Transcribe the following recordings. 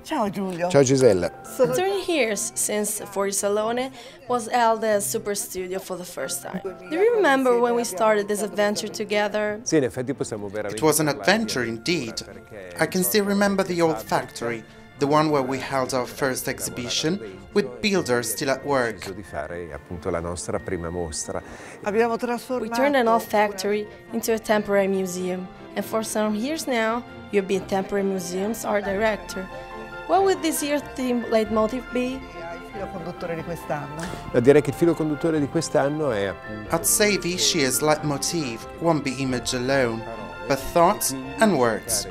Ciao Giulio. Ciao Gisella. 30 years since For Salone was held as Superstudio for the first time. Do you remember when we started this adventure together? Sì, in effetti possiamo veramente. It was an adventure indeed. I can still remember the old factory, the one where we held our first exhibition, with builders still at work. Di fare appunto la nostra prima mostra. Abbiamo We trasformato turned an old factory into a temporary museum, and for some years now, you've been temporary museum's art director. What would this year's theme leitmotiv be? il filo conduttore di quest'anno. Direi che il filo conduttore di quest'anno è appunto. I'd say this year's leitmotiv won't be image alone, but thoughts and words.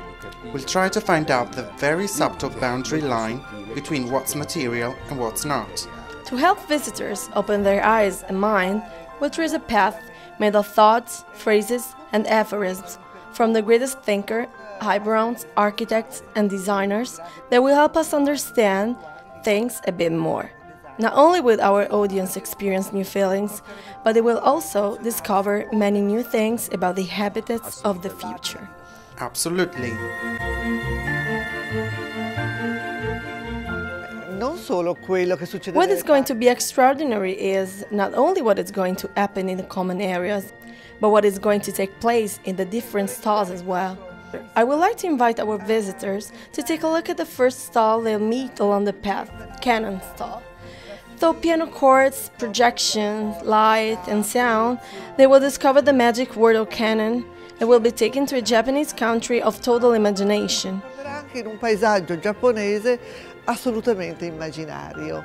We'll try to find out the very subtle boundary line between what's material and what's not. To help visitors open their eyes and mind, we'll trace a path made of thoughts, phrases, and aphorisms from the greatest thinker, highbrows, architects, and designers that will help us understand things a bit more. Not only will our audience experience new feelings, but they will also discover many new things about the habitats of the future. Absolutely. Non solo quello che succede. What is going to be extraordinary is not only what is going to happen in the common areas, but what is going to take place in the different stalls as well. I would like to invite our visitors to take a look at the first stall they'll meet along the path, Canon stall. Through piano chords, projections, light, and sound, they will discover the magic word of canon and will be taken to a Japanese country of total imagination. Anche in un paesaggio giapponese assolutamente immaginario.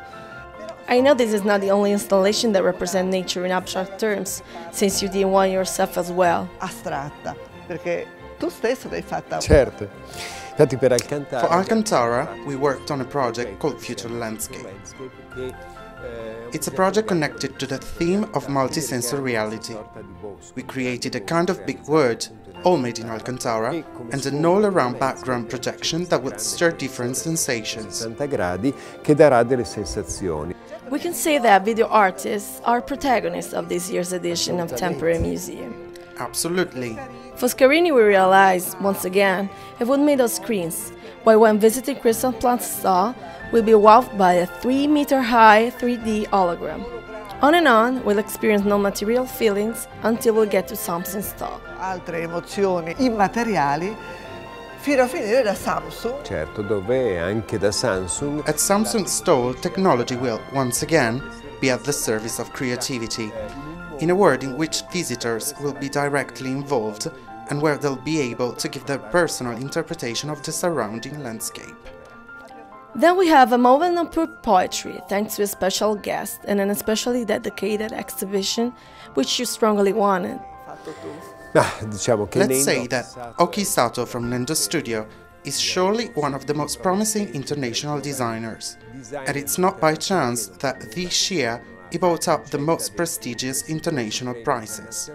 I know this is not the only installation that represents nature in abstract terms, since you did one yourself as well. Astratta, perché tu stesso l'hai fatta. Certo. Infatti per Alcantara. For Alcantara, we worked on a project called Future Landscape. It's a project connected to the theme of multisensory reality. We created a kind of big word, all made in Alcantara, and an all-around background projection that would stir different sensations. 60 gradi che darà delle sensazioni. We can say that video artists are protagonists of this year's edition of Temporary Museum. Absolutely. For Scarini, we realized, once again, it would made of screens, while when visiting Crystal Plant's stall, we'll be wowed by a 3-meter-high 3D hologram. On and on, we'll experience no material feelings until we'll get to Samsung's stall. Altre emozioni immateriali, fino a finire da Samsung. Certo, dove anche da Samsung. At Samsung's stall, technology will, once again, be at the service of creativity, in a world in which visitors will be directly involved and where they'll be able to give their personal interpretation of the surrounding landscape. Then we have a moment of pure poetry, thanks to a special guest and an especially dedicated exhibition, which you strongly wanted. Diciamo che Let's say Nendo, that Sato from Nendo Studio is surely one of the most promising international designers, and it's not by chance that this year he brought up the most prestigious international prizes.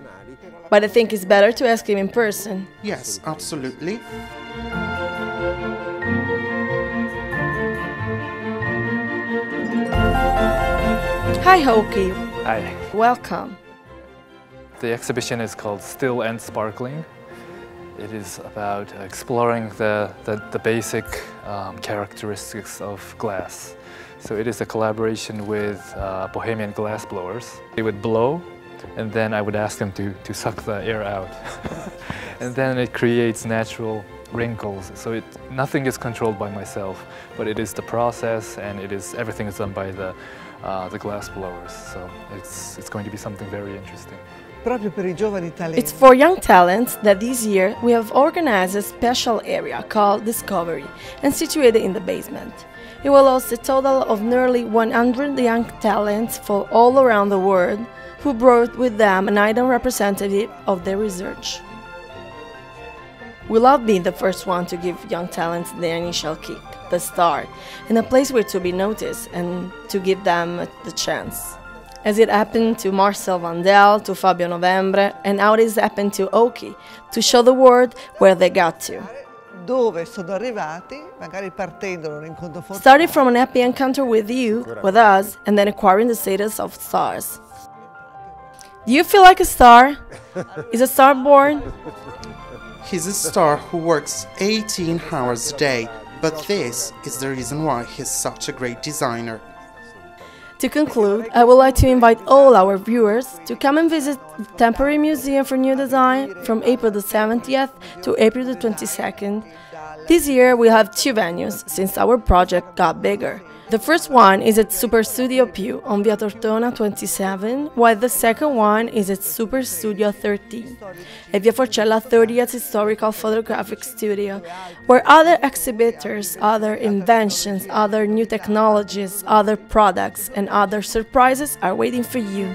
But I think it's better to ask him in person. Yes, absolutely. Hi, Hoki. Hi. Welcome. The exhibition is called Still and Sparkling. It is about exploring the basic characteristics of glass. So it is a collaboration with Bohemian glass blowers. They would blow, and then I would ask them to suck the air out. And then it creates natural wrinkles. So nothing is controlled by myself, but it is the process, and everything is done by the glass blowers. So it's going to be something very interesting. Proprio per I giovani talenti. It's for young talents that this year we have organized a special area called Discovery and situated in the basement. It will host a total of nearly 100 young talents from all around the world who brought with them an item representative of their research. We love being the first one to give young talents the initial kick, the start, and a place where to be noticed and to give them the chance. As it happened to Marcel Vandel, to Fabio Novembre, and how it has happened to Oki, to show the world where they got to. Dove sono arrivati magari partendo da un incontro fortunato. Starting from an happy encounter with you, with us, and then acquiring the status of stars. Do you feel like a star? Is a star born? He's a star who works 18 hours a day, but this is the reason why he's such a great designer. To conclude, I would like to invite all our viewers to come and visit the Temporary Museum for New Design from April the 70th to April the 22nd. This year we have 2 venues since our project got bigger. The first one is at Superstudio Più on Via Tortona 27, while the second one is at Superstudio 13 at Via Forcella 30th Historical Photographic Studio, where other exhibitors, other inventions, other new technologies, other products and other surprises are waiting for you.